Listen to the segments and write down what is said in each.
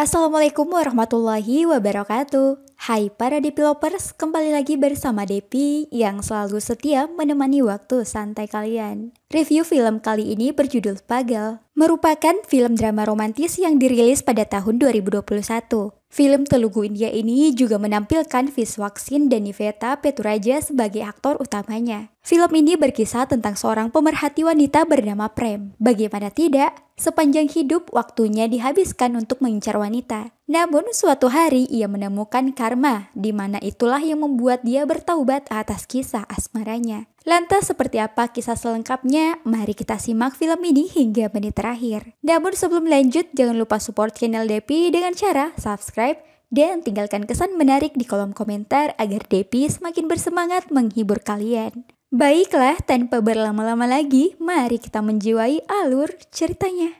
Assalamualaikum warahmatullahi wabarakatuh. Hai para developers, kembali lagi bersama Depi yang selalu setia menemani waktu santai kalian. Review film kali ini berjudul Pagal, merupakan film drama romantis yang dirilis pada tahun 2021. Film Telugu India ini juga menampilkan Viswaksin dan Niveta Peturaja sebagai aktor utamanya. Film ini berkisah tentang seorang pemerhati wanita bernama Prem. Bagaimana tidak, sepanjang hidup waktunya dihabiskan untuk mengincar wanita. Namun suatu hari ia menemukan karma, di mana itulah yang membuat dia bertaubat atas kisah asmaranya. Lantas seperti apa kisah selengkapnya? Mari kita simak film ini hingga menit terakhir. Namun sebelum lanjut, jangan lupa support channel Depi dengan cara subscribe dan tinggalkan kesan menarik di kolom komentar agar Depi semakin bersemangat menghibur kalian. Baiklah, tanpa berlama-lama lagi, mari kita menjiwai alur ceritanya.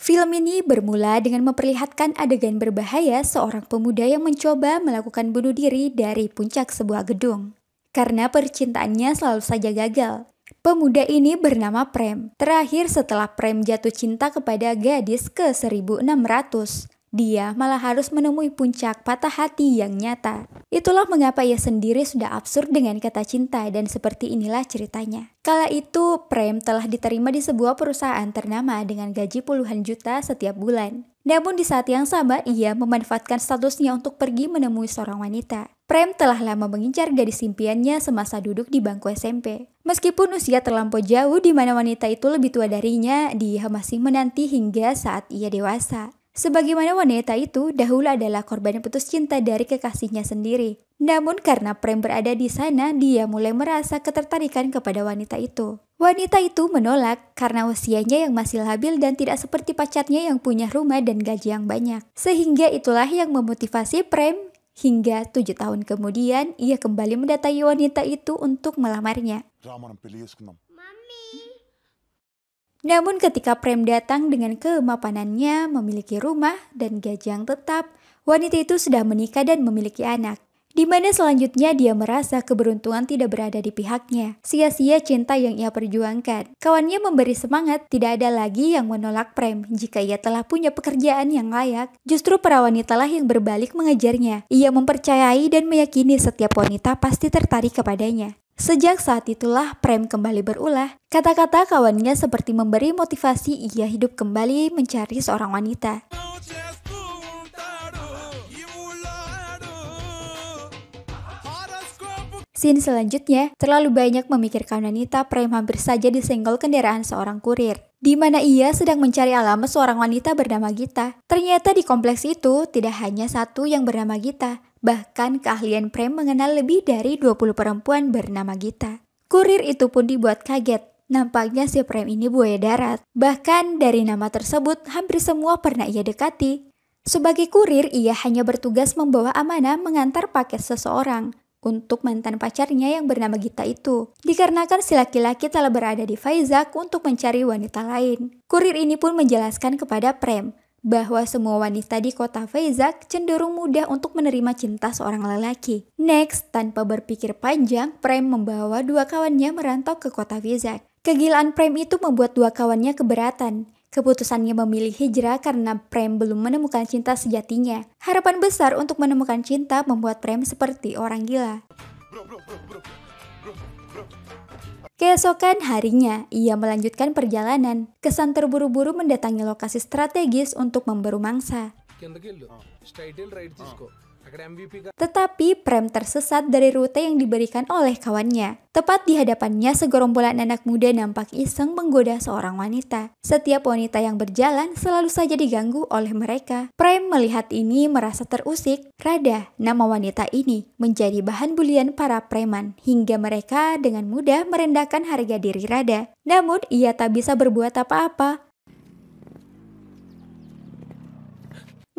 Film ini bermula dengan memperlihatkan adegan berbahaya seorang pemuda yang mencoba melakukan bunuh diri dari puncak sebuah gedung. Karena percintaannya selalu saja gagal. Pemuda ini bernama Prem. Terakhir setelah Prem jatuh cinta kepada gadis ke 1600. Dia malah harus menemui puncak patah hati yang nyata. Itulah mengapa ia sendiri sudah absurd dengan kata cinta dan seperti inilah ceritanya. Kala itu, Prem telah diterima di sebuah perusahaan ternama dengan gaji puluhan juta setiap bulan. Namun di saat yang sama, ia memanfaatkan statusnya untuk pergi menemui seorang wanita. Prem telah lama mengincar gadis impiannya semasa duduk di bangku SMP. Meskipun usia terlampau jauh di mana wanita itu lebih tua darinya, dia masih menanti hingga saat ia dewasa. Sebagaimana wanita itu dahulu adalah korban putus cinta dari kekasihnya sendiri. Namun karena Prem berada di sana, dia mulai merasa ketertarikan kepada wanita itu. Wanita itu menolak karena usianya yang masih labil dan tidak seperti pacarnya yang punya rumah dan gaji yang banyak. Sehingga itulah yang memotivasi Prem hingga 7 tahun kemudian ia kembali mendatangi wanita itu untuk melamarnya. Namun ketika Prem datang dengan kemapanannya, memiliki rumah dan gaji yang tetap, wanita itu sudah menikah dan memiliki anak. Di mana selanjutnya dia merasa keberuntungan tidak berada di pihaknya. Sia-sia cinta yang ia perjuangkan. Kawannya memberi semangat, tidak ada lagi yang menolak Prem jika ia telah punya pekerjaan yang layak. Justru para wanita lah yang berbalik mengejarnya. Ia mempercayai dan meyakini setiap wanita pasti tertarik kepadanya. Sejak saat itulah Prem kembali berulah. Kata-kata kawannya seperti memberi motivasi ia hidup kembali mencari seorang wanita. Scene selanjutnya, terlalu banyak memikirkan wanita, Prem hampir saja disenggol kendaraan seorang kurir. Di mana ia sedang mencari alamat seorang wanita bernama Gita. Ternyata di kompleks itu tidak hanya satu yang bernama Gita. Bahkan keahlian Prem mengenal lebih dari 20 perempuan bernama Gita. Kurir itu pun dibuat kaget. Nampaknya si Prem ini buaya darat. Bahkan dari nama tersebut hampir semua pernah ia dekati. Sebagai kurir, ia hanya bertugas membawa amanah mengantar paket seseorang. Untuk mantan pacarnya yang bernama Gita itu. Dikarenakan si laki-laki telah berada di Faizak untuk mencari wanita lain. Kurir ini pun menjelaskan kepada Prem bahwa semua wanita di kota Faizak cenderung mudah untuk menerima cinta seorang lelaki. Next, tanpa berpikir panjang, Prem membawa dua kawannya merantau ke kota Faizak. Kegilaan Prem itu membuat dua kawannya keberatan. Keputusannya memilih hijrah karena Prem belum menemukan cinta sejatinya. Harapan besar untuk menemukan cinta membuat Prem seperti orang gila. Keesokan harinya, ia melanjutkan perjalanan. Kesan terburu-buru mendatangi lokasi strategis untuk memburu mangsa. Tetapi Prem tersesat dari rute yang diberikan oleh kawannya. Tepat di hadapannya segerombolan anak muda nampak iseng menggoda seorang wanita. Setiap wanita yang berjalan selalu saja diganggu oleh mereka. Prem melihat ini merasa terusik. Rada, nama wanita ini, menjadi bahan bulian para preman. Hingga mereka dengan mudah merendahkan harga diri Rada. Namun ia tak bisa berbuat apa-apa.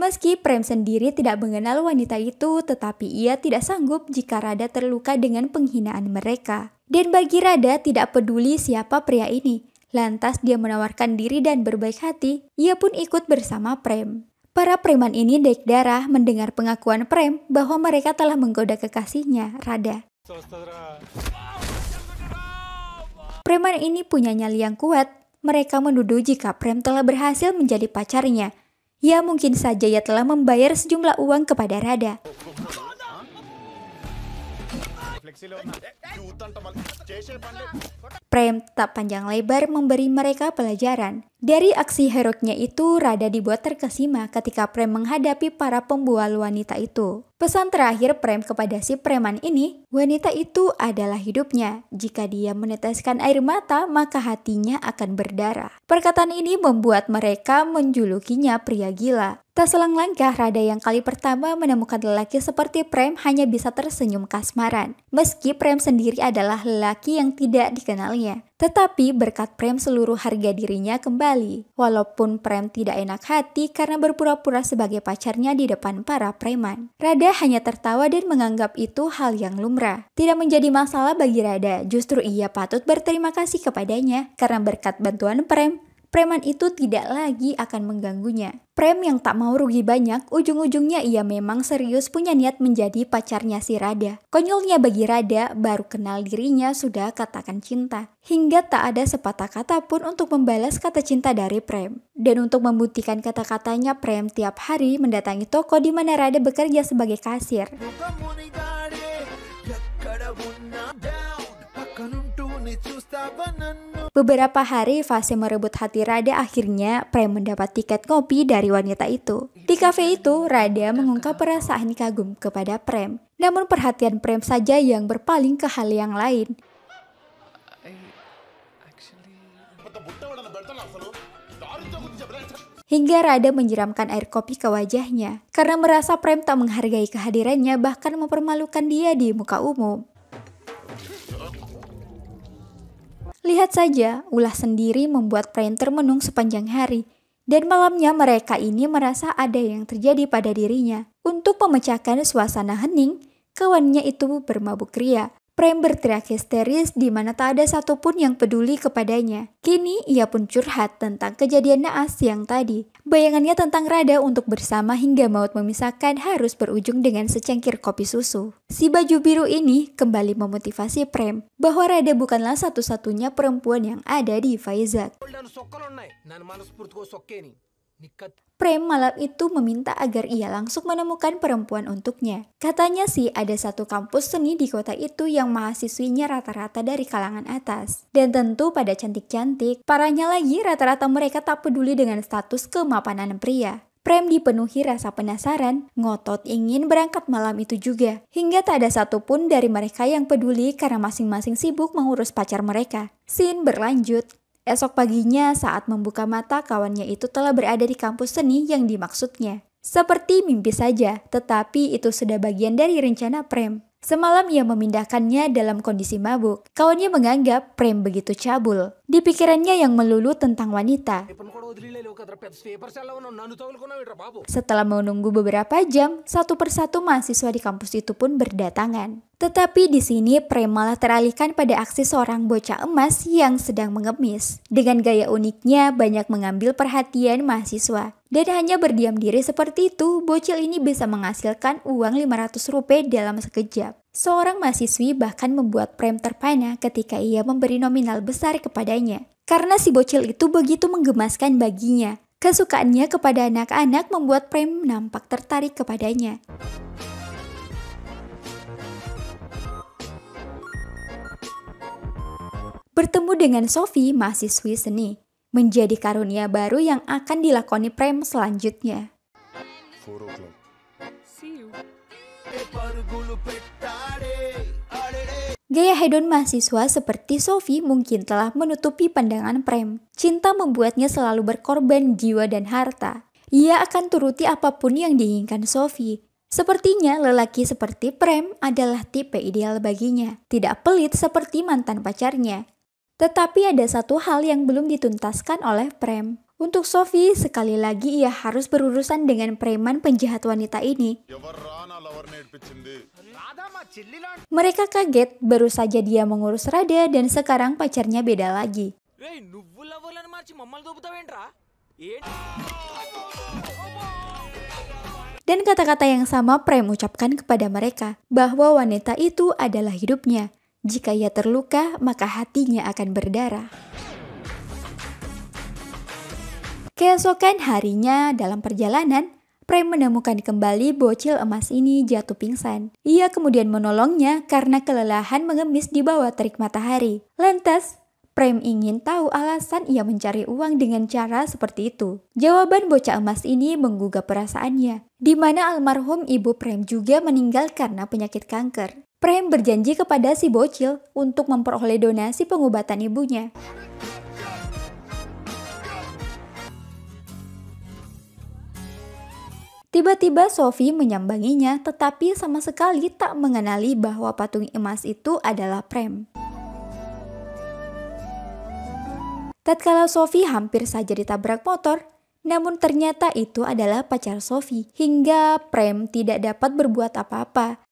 Meski Prem sendiri tidak mengenal wanita itu, tetapi ia tidak sanggup jika Rada terluka dengan penghinaan mereka. Dan bagi Rada tidak peduli siapa pria ini. Lantas dia menawarkan diri dan berbaik hati, ia pun ikut bersama Prem. Para preman ini naik darah mendengar pengakuan Prem bahwa mereka telah menggoda kekasihnya, Rada. Preman ini punya nyali yang kuat. Mereka menuduh jika Prem telah berhasil menjadi pacarnya. Ya mungkin saja ia telah membayar sejumlah uang kepada Radha. Prem tak panjang lebar memberi mereka pelajaran. Dari aksi heroiknya itu, Radha dibuat terkesima ketika Prem menghadapi para pembual wanita itu. Pesan terakhir Prem kepada si preman ini, wanita itu adalah hidupnya. Jika dia meneteskan air mata, maka hatinya akan berdarah. Perkataan ini membuat mereka menjulukinya pria gila. Tak selang langkah, Radha yang kali pertama menemukan lelaki seperti Prem hanya bisa tersenyum kasmaran. Meski Prem sendiri adalah lelaki yang tidak dikenalnya. Tetapi berkat Prem seluruh harga dirinya kembali. Walaupun Prem tidak enak hati karena berpura-pura sebagai pacarnya di depan para preman. Radha hanya tertawa dan menganggap itu hal yang lumrah. Tidak menjadi masalah bagi Radha, justru ia patut berterima kasih kepadanya karena berkat bantuan Prem, preman itu tidak lagi akan mengganggunya. Prem yang tak mau rugi banyak, ujung-ujungnya ia memang serius punya niat menjadi pacarnya si Radha. Konyolnya bagi Radha, baru kenal dirinya sudah katakan cinta. Hingga tak ada sepatah kata pun untuk membalas kata cinta dari Prem. Dan untuk membuktikan kata-katanya, Prem tiap hari mendatangi toko di mana Radha bekerja sebagai kasir. Beberapa hari fase merebut hati Radha, akhirnya Prem mendapat tiket ngopi dari wanita itu. Di kafe itu, Radha mengungkap perasaan kagum kepada Prem. Namun perhatian Prem saja yang berpaling ke hal yang lain. Hingga Radha menyiramkan air kopi ke wajahnya. Karena merasa Prem tak menghargai kehadirannya, bahkan mempermalukan dia di muka umum. Lihat saja, ulah sendiri membuat Prem termenung sepanjang hari. Dan malamnya mereka ini merasa ada yang terjadi pada dirinya. Untuk memecahkan suasana hening, kawannya itu bermabuk ria. Prem berteriak histeris di mana tak ada satupun yang peduli kepadanya. Kini ia pun curhat tentang kejadian naas yang tadi. Bayangannya tentang Radha untuk bersama hingga maut memisahkan harus berujung dengan secangkir kopi susu. Si baju biru ini kembali memotivasi Prem bahwa Radha bukanlah satu-satunya perempuan yang ada di Vizag. Prem malam itu meminta agar ia langsung menemukan perempuan untuknya. Katanya sih ada satu kampus seni di kota itu yang mahasiswinya rata-rata dari kalangan atas. Dan tentu pada cantik-cantik. Parahnya lagi rata-rata mereka tak peduli dengan status kemapanan pria. Prem dipenuhi rasa penasaran, ngotot ingin berangkat malam itu juga. Hingga tak ada satupun dari mereka yang peduli karena masing-masing sibuk mengurus pacar mereka. Scene berlanjut. Esok paginya saat membuka mata, kawannya itu telah berada di kampus seni yang dimaksudnya. Seperti mimpi saja, tetapi itu sudah bagian dari rencana Prem. Semalam ia memindahkannya dalam kondisi mabuk. Kawannya menganggap Prem begitu cabul. Di pikirannya yang melulu tentang wanita. Setelah menunggu beberapa jam, satu persatu mahasiswa di kampus itu pun berdatangan. Tetapi di sini Prem malah teralihkan pada aksi seorang bocah emas yang sedang mengemis. Dengan gaya uniknya banyak mengambil perhatian mahasiswa. Dan hanya berdiam diri seperti itu, bocil ini bisa menghasilkan uang 500 rupiah dalam sekejap. Seorang mahasiswi bahkan membuat Prem terpana ketika ia memberi nominal besar kepadanya. Karena si bocil itu begitu menggemaskan baginya. Kesukaannya kepada anak-anak membuat Prem nampak tertarik kepadanya. Bertemu dengan Sophie, mahasiswi seni, menjadi karunia baru yang akan dilakoni Prem selanjutnya. Gaya hedon mahasiswa seperti Sophie mungkin telah menutupi pandangan Prem. Cinta membuatnya selalu berkorban jiwa dan harta. Ia akan turuti apapun yang diinginkan Sophie. Sepertinya lelaki seperti Prem adalah tipe ideal baginya. Tidak pelit seperti mantan pacarnya. Tetapi ada satu hal yang belum dituntaskan oleh Prem. Untuk Sophie, sekali lagi ia harus berurusan dengan preman penjahat wanita ini. Mereka kaget, baru saja dia mengurus Radha dan sekarang pacarnya beda lagi. Dan kata-kata yang sama Prem ucapkan kepada mereka, bahwa wanita itu adalah hidupnya. Jika ia terluka, maka hatinya akan berdarah. Keesokan harinya dalam perjalanan, Prem menemukan kembali bocil emas ini jatuh pingsan. Ia kemudian menolongnya karena kelelahan mengemis di bawah terik matahari. Lantas, Prem ingin tahu alasan ia mencari uang dengan cara seperti itu. Jawaban bocah emas ini menggugah perasaannya, di mana almarhum ibu Prem juga meninggal karena penyakit kanker. Prem berjanji kepada si bocil untuk memperoleh donasi pengobatan ibunya. Tiba-tiba Sophie menyambanginya, tetapi sama sekali tak mengenali bahwa patung emas itu adalah Prem. Tatkala Sophie hampir saja ditabrak motor, namun ternyata itu adalah pacar Sophie, hingga Prem tidak dapat berbuat apa-apa.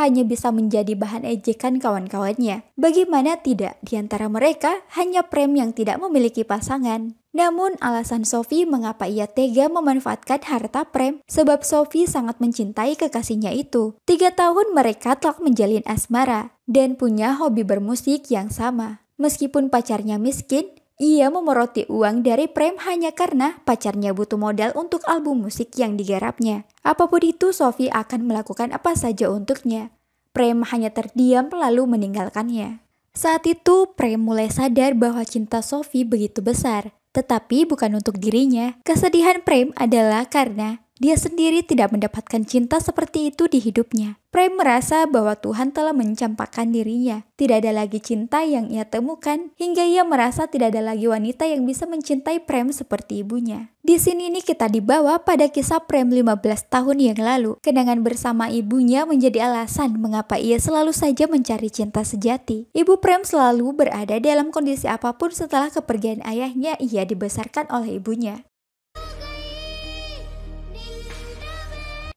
Hanya bisa menjadi bahan ejekan kawan-kawannya. Bagaimana tidak, di antara mereka hanya Prem yang tidak memiliki pasangan. Namun alasan Sophie mengapa ia tega memanfaatkan harta Prem, sebab Sophie sangat mencintai kekasihnya itu. 3 tahun mereka telah menjalin asmara dan punya hobi bermusik yang sama. Meskipun pacarnya miskin, ia memeroti uang dari Prem hanya karena pacarnya butuh modal untuk album musik yang digarapnya. Apapun itu, Sophie akan melakukan apa saja untuknya. Prem hanya terdiam lalu meninggalkannya. Saat itu, Prem mulai sadar bahwa cinta Sophie begitu besar. Tetapi bukan untuk dirinya. Kesedihan Prem adalah karena dia sendiri tidak mendapatkan cinta seperti itu di hidupnya. Prem merasa bahwa Tuhan telah mencampakkan dirinya. Tidak ada lagi cinta yang ia temukan, hingga ia merasa tidak ada lagi wanita yang bisa mencintai Prem seperti ibunya. Di sini kita dibawa pada kisah Prem 15 tahun yang lalu. Kenangan bersama ibunya menjadi alasan mengapa ia selalu saja mencari cinta sejati. Ibu Prem selalu berada dalam kondisi apapun setelah kepergian ayahnya, ia dibesarkan oleh ibunya.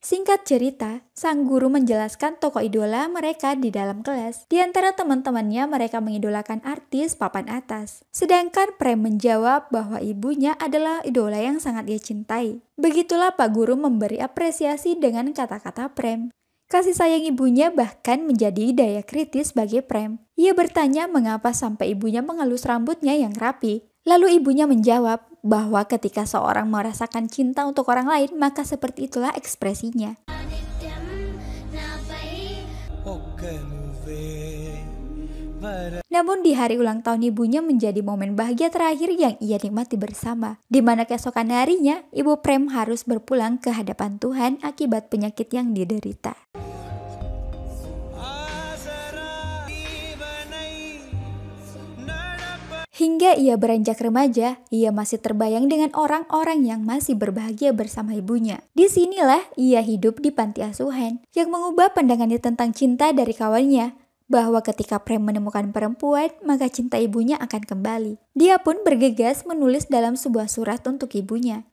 Singkat cerita, sang guru menjelaskan tokoh idola mereka di dalam kelas. Di antara teman-temannya mereka mengidolakan artis papan atas. Sedangkan Prem menjawab bahwa ibunya adalah idola yang sangat ia cintai. Begitulah Pak Guru memberi apresiasi dengan kata-kata Prem. Kasih sayang ibunya bahkan menjadi daya kritis bagi Prem. Ia bertanya mengapa sampai ibunya mengelus rambutnya yang rapi. Lalu ibunya menjawab bahwa ketika seorang merasakan cinta untuk orang lain, maka seperti itulah ekspresinya. Namun di hari ulang tahun ibunya menjadi momen bahagia terakhir yang ia nikmati bersama, di mana keesokan harinya ibu Prem harus berpulang ke hadapan Tuhan akibat penyakit yang diderita. Hingga ia beranjak remaja, ia masih terbayang dengan orang-orang yang masih berbahagia bersama ibunya. Disinilah ia hidup di panti asuhan, yang mengubah pandangannya tentang cinta dari kawannya, bahwa ketika Prem menemukan perempuan, maka cinta ibunya akan kembali. Dia pun bergegas menulis dalam sebuah surat untuk ibunya.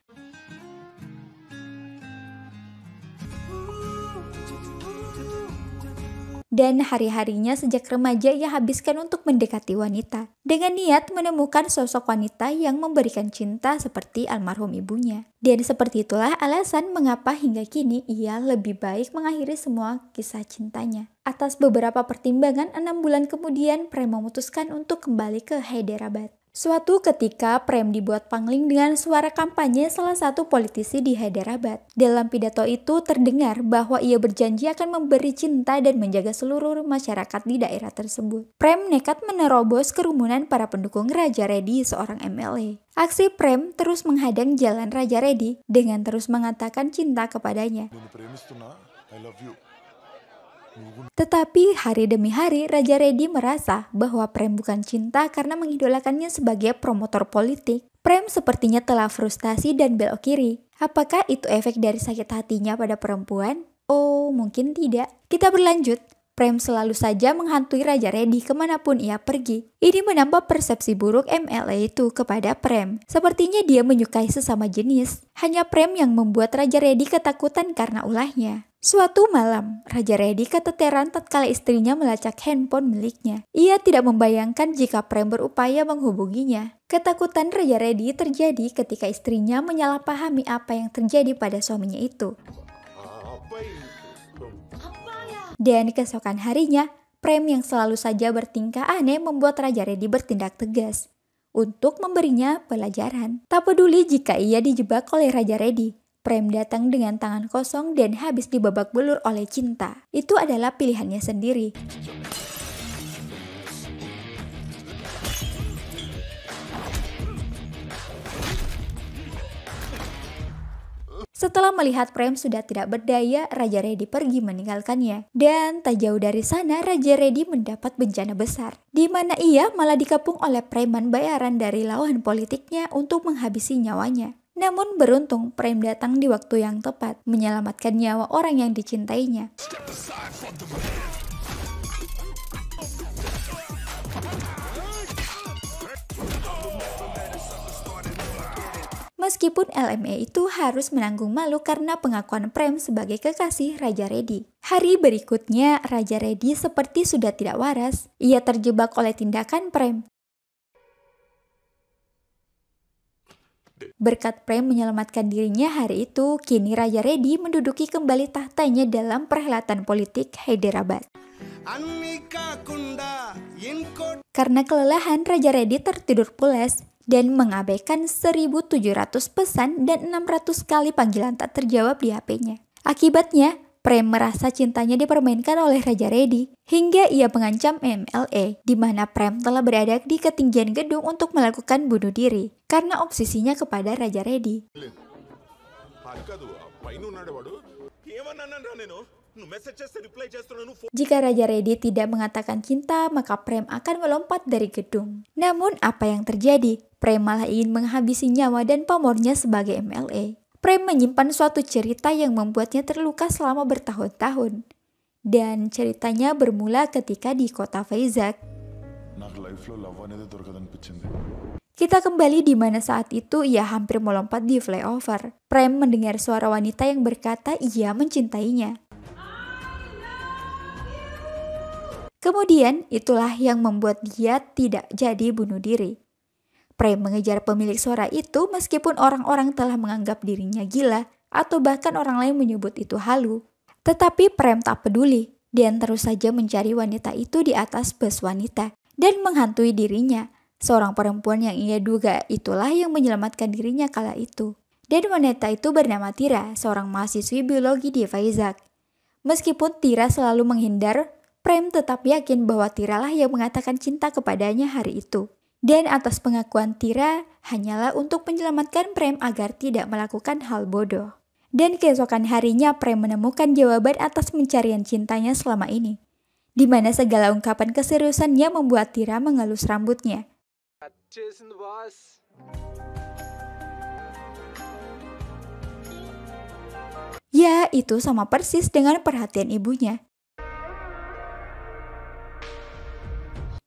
Dan hari-harinya sejak remaja ia habiskan untuk mendekati wanita, dengan niat menemukan sosok wanita yang memberikan cinta seperti almarhum ibunya. Dan seperti itulah alasan mengapa hingga kini ia lebih baik mengakhiri semua kisah cintanya. Atas beberapa pertimbangan, 6 bulan kemudian Prem memutuskan untuk kembali ke Hyderabad. Suatu ketika Prem dibuat pangling dengan suara kampanye salah satu politisi di Hyderabad. Dalam pidato itu terdengar bahwa ia berjanji akan memberi cinta dan menjaga seluruh masyarakat di daerah tersebut. Prem nekat menerobos kerumunan para pendukung Raja Reddy, seorang MLA. Aksi Prem terus menghadang jalan Raja Reddy dengan terus mengatakan cinta kepadanya. Tetapi hari demi hari Raja Reddy merasa bahwa Prem bukan cinta karena mengidolakannya sebagai promotor politik. Prem sepertinya telah frustasi dan belok kiri. Apakah itu efek dari sakit hatinya pada perempuan? Oh, mungkin tidak. Kita berlanjut. Prem selalu saja menghantui Raja Reddy kemanapun ia pergi. Ini menambah persepsi buruk MLA itu kepada Prem. Sepertinya dia menyukai sesama jenis. Hanya Prem yang membuat Raja Reddy ketakutan karena ulahnya. Suatu malam, Raja Reddy keteteran tatkala istrinya melacak handphone miliknya. Ia tidak membayangkan jika Prem berupaya menghubunginya. Ketakutan Raja Reddy terjadi ketika istrinya menyalahpahami apa yang terjadi pada suaminya itu. Dan keesokan harinya, Prem yang selalu saja bertingkah aneh membuat Raja Reddy bertindak tegas untuk memberinya pelajaran. Tak peduli jika ia dijebak oleh Raja Reddy, Prem datang dengan tangan kosong dan habis dibabak belur oleh cinta. Itu adalah pilihannya sendiri. Setelah melihat Prem sudah tidak berdaya, Raja Reddy pergi meninggalkannya. Dan tak jauh dari sana, Raja Reddy mendapat bencana besar, di mana ia malah dikepung oleh preman bayaran dari lawan politiknya untuk menghabisi nyawanya. Namun beruntung, Prem datang di waktu yang tepat, menyelamatkan nyawa orang yang dicintainya. Meskipun LMA itu harus menanggung malu karena pengakuan Prem sebagai kekasih Raja Reddy. Hari berikutnya, Raja Reddy seperti sudah tidak waras. Ia terjebak oleh tindakan Prem. Berkat Prem menyelamatkan dirinya hari itu, kini Raja Reddy menduduki kembali tahtanya dalam perhelatan politik Hyderabad. Karena kelelahan, Raja Reddy tertidur pulas dan mengabaikan 1.700 pesan dan 600 kali panggilan tak terjawab di HP-nya. Akibatnya, Prem merasa cintanya dipermainkan oleh Raja Reddy hingga ia mengancam MLA, di mana Prem telah berada di ketinggian gedung untuk melakukan bunuh diri karena obsesinya kepada Raja Reddy. Jika Raja Reddy tidak mengatakan cinta, maka Prem akan melompat dari gedung. Namun apa yang terjadi? Prem malah ingin menghabisi nyawa dan pamornya sebagai MLA. Prem menyimpan suatu cerita yang membuatnya terluka selama bertahun-tahun. Dan ceritanya bermula ketika di kota Vizag. Kita kembali di mana saat itu ia hampir melompat di flyover. Prem mendengar suara wanita yang berkata ia mencintainya. Kemudian itulah yang membuat dia tidak jadi bunuh diri. Prem mengejar pemilik suara itu meskipun orang-orang telah menganggap dirinya gila atau bahkan orang lain menyebut itu halu. Tetapi Prem tak peduli dan terus saja mencari wanita itu di atas bus wanita dan menghantui dirinya. Seorang perempuan yang ia duga itulah yang menyelamatkan dirinya kala itu. Dan wanita itu bernama Tira, seorang mahasiswi biologi di Vizag. Meskipun Tira selalu menghindar, Prem tetap yakin bahwa Tira lah yang mengatakan cinta kepadanya hari itu. Dan atas pengakuan Tira hanyalah untuk menyelamatkan Prem agar tidak melakukan hal bodoh. Dan keesokan harinya Prem menemukan jawaban atas pencarian cintanya selama ini. Di mana segala ungkapan keseriusannya membuat Tira mengelus rambutnya. Ya, itu sama persis dengan perhatian ibunya.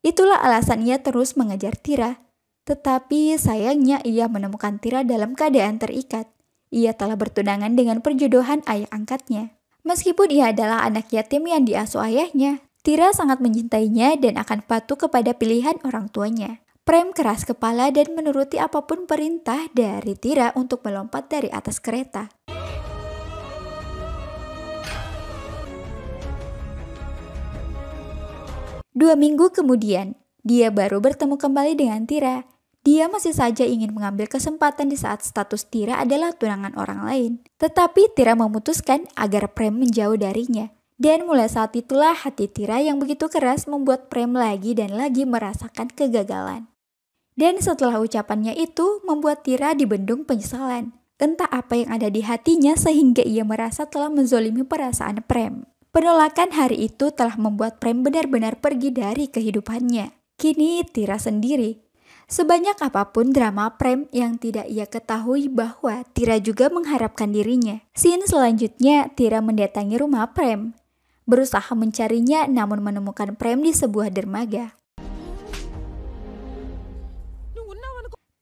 Itulah alasan ia terus mengejar Tira. Tetapi sayangnya ia menemukan Tira dalam keadaan terikat. Ia telah bertunangan dengan perjodohan ayah angkatnya. Meskipun ia adalah anak yatim yang diasuh ayahnya, Tira sangat mencintainya dan akan patuh kepada pilihan orang tuanya. Prem keras kepala dan menuruti apapun perintah dari Tira untuk melompat dari atas kereta. Dua minggu kemudian, dia baru bertemu kembali dengan Tira. Dia masih saja ingin mengambil kesempatan di saat status Tira adalah tunangan orang lain. Tetapi Tira memutuskan agar Prem menjauh darinya. Dan mulai saat itulah hati Tira yang begitu keras membuat Prem lagi dan lagi merasakan kegagalan. Dan setelah ucapannya itu membuat Tira dibendung penyesalan. Entah apa yang ada di hatinya sehingga ia merasa telah menzolimi perasaan Prem. Penolakan hari itu telah membuat Prem benar-benar pergi dari kehidupannya. Kini Tira sendiri. Sebanyak apapun drama Prem yang tidak ia ketahui bahwa Tira juga mengharapkan dirinya. Scene selanjutnya Tira mendatangi rumah Prem. berusaha mencarinya namun menemukan Prem di sebuah dermaga.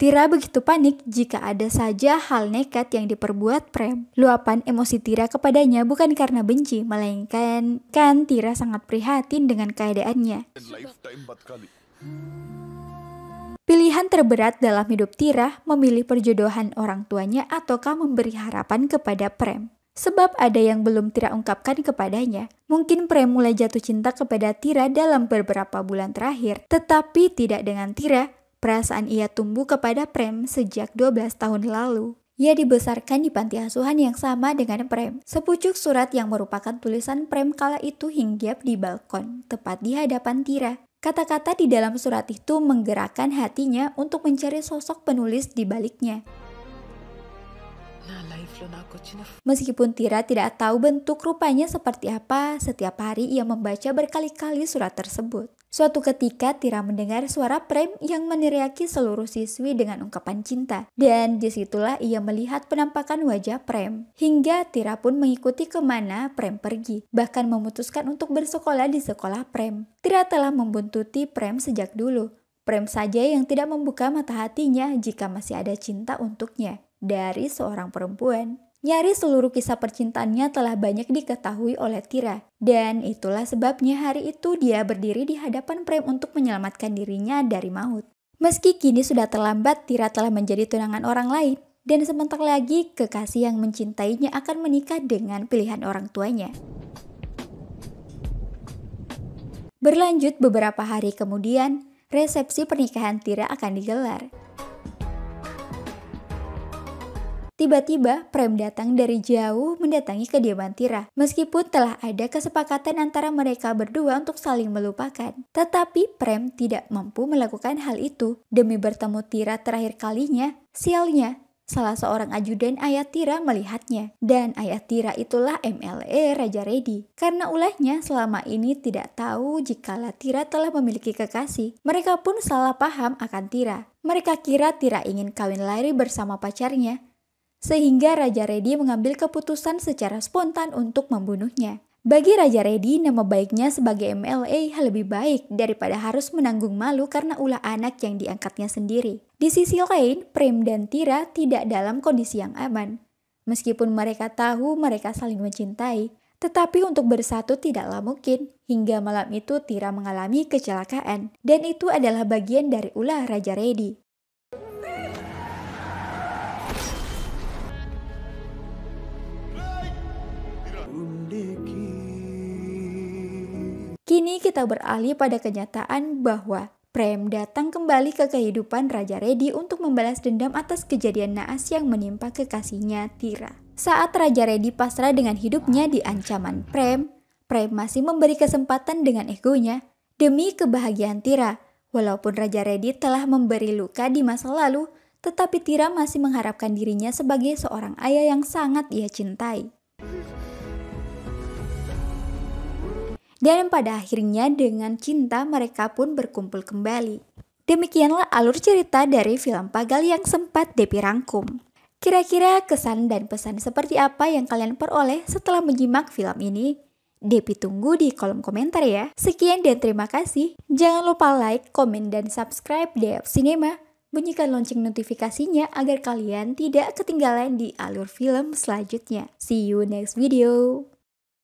Tira begitu panik jika ada saja hal nekat yang diperbuat Prem. Luapan emosi Tira kepadanya bukan karena benci, melainkan Tira sangat prihatin dengan keadaannya. Pilihan terberat dalam hidup Tira memilih perjodohan orang tuanya ataukah memberi harapan kepada Prem. Sebab ada yang belum Tira ungkapkan kepadanya. Mungkin Prem mulai jatuh cinta kepada Tira dalam beberapa bulan terakhir, tetapi tidak dengan Tira. Perasaan ia tumbuh kepada Prem sejak 12 tahun lalu. Ia dibesarkan di panti asuhan yang sama dengan Prem. Sepucuk surat yang merupakan tulisan Prem kala itu hinggap di balkon, tepat di hadapan Tira. Kata-kata di dalam surat itu menggerakkan hatinya untuk mencari sosok penulis di baliknya. Meskipun Tira tidak tahu bentuk rupanya seperti apa, setiap hari ia membaca berkali-kali surat tersebut. Suatu ketika Tira mendengar suara Prem yang meneriaki seluruh siswi dengan ungkapan cinta. Dan disitulah ia melihat penampakan wajah Prem. Hingga Tira pun mengikuti kemana Prem pergi. Bahkan memutuskan untuk bersekolah di sekolah Prem. Tira telah membuntuti Prem sejak dulu. Prem saja yang tidak membuka mata hatinya jika masih ada cinta untuknya dari seorang perempuan. Nyaris seluruh kisah percintaannya telah banyak diketahui oleh Tira. Dan itulah sebabnya hari itu dia berdiri di hadapan Prem untuk menyelamatkan dirinya dari maut. Meski kini sudah terlambat, Tira telah menjadi tunangan orang lain. Dan sebentar lagi kekasih yang mencintainya akan menikah dengan pilihan orang tuanya. Berlanjut beberapa hari kemudian, resepsi pernikahan Tira akan digelar. Tiba-tiba, Prem datang dari jauh mendatangi kediaman Tira. Meskipun telah ada kesepakatan antara mereka berdua untuk saling melupakan. Tetapi Prem tidak mampu melakukan hal itu. Demi bertemu Tira terakhir kalinya, sialnya, salah seorang ajudan ayah Tira melihatnya. Dan ayah Tira itulah MLE Raja Redi. Karena ulahnya selama ini tidak tahu jikala Tira telah memiliki kekasih. Mereka pun salah paham akan Tira. Mereka kira Tira ingin kawin lari bersama pacarnya. Sehingga Raja Redi mengambil keputusan secara spontan untuk membunuhnya. Bagi Raja Redi, nama baiknya sebagai MLA lebih baik daripada harus menanggung malu karena ulah anak yang diangkatnya sendiri. Di sisi lain, Prem dan Tira tidak dalam kondisi yang aman. Meskipun mereka tahu mereka saling mencintai, tetapi untuk bersatu tidaklah mungkin. Hingga malam itu Tira mengalami kecelakaan, dan itu adalah bagian dari ulah Raja Redi. Kini kita beralih pada kenyataan bahwa Prem datang kembali ke kehidupan Raja Redi untuk membalas dendam atas kejadian naas yang menimpa kekasihnya Tira. Saat Raja Redi pasrah dengan hidupnya di ancaman Prem masih memberi kesempatan dengan egonya demi kebahagiaan Tira. Walaupun Raja Redi telah memberi luka di masa lalu, tetapi Tira masih mengharapkan dirinya sebagai seorang ayah yang sangat ia cintai. Dan pada akhirnya dengan cinta mereka pun berkumpul kembali. Demikianlah alur cerita dari film Pagal yang sempat Depi rangkum. Kira-kira kesan dan pesan seperti apa yang kalian peroleh setelah menyimak film ini? Depi tunggu di kolom komentar ya. Sekian dan terima kasih. Jangan lupa like, komen, dan subscribe DF Cinema. Bunyikan lonceng notifikasinya agar kalian tidak ketinggalan di alur film selanjutnya. See you next video.